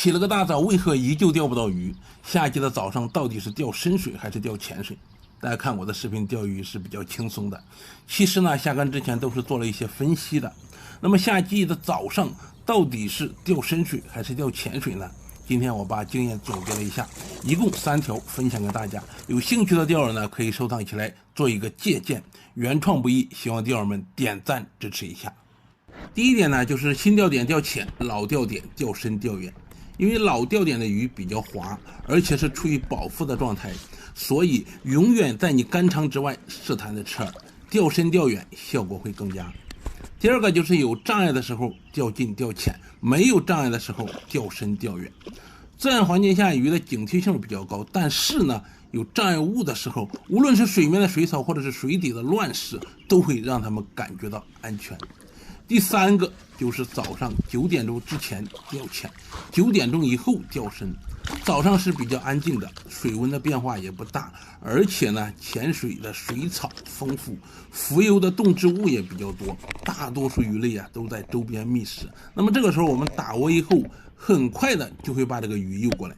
起了个大早，为何依旧钓不到鱼？夏季的早上到底是钓深水还是钓浅水？大家看我的视频钓鱼是比较轻松的，其实呢，下竿之前都是做了一些分析的。那么夏季的早上到底是钓深水还是钓浅水呢？今天我把经验总结了一下，一共3条分享给大家。有兴趣的钓友呢，可以收藏起来做一个借鉴，原创不易，希望钓友们点赞支持一下。第一点呢，就是新钓点钓浅，老钓点钓深钓远。因为老钓点的鱼比较滑，而且是处于饱腹的状态，所以永远在你竿长之外试探着吃饵，钓深钓远效果会更佳。第二个就是有障碍的时候钓近钓浅，没有障碍的时候钓深钓远。自然环境下鱼的警惕性比较高，但是呢，有障碍物的时候，无论是水面的水草或者是水底的乱石，都会让他们感觉到安全。第3个就是早上9点钟之前钓浅，9点钟以后钓深。早上是比较安静的，水温的变化也不大，而且呢，浅水的水草丰富，浮游的动植物也比较多，大多数鱼类啊都在周边觅食。那么这个时候我们打窝以后，很快的就会把这个鱼诱过来。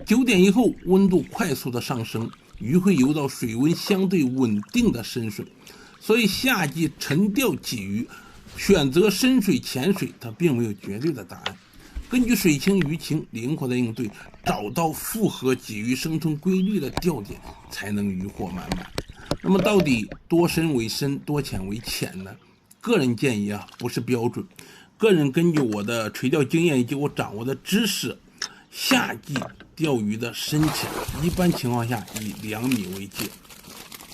9点以后温度快速的上升，鱼会游到水温相对稳定的深水，所以夏季沉钓鲫鱼选择深水浅水，它并没有绝对的答案。根据水情鱼情灵活的应对，找到符合鲫鱼生存规律的钓点，才能渔获满满。那么到底多深为深，多浅为浅呢？个人建议啊，不是标准。个人根据我的垂钓经验以及我掌握的知识，夏季钓鱼的深浅一般情况下以2米为界，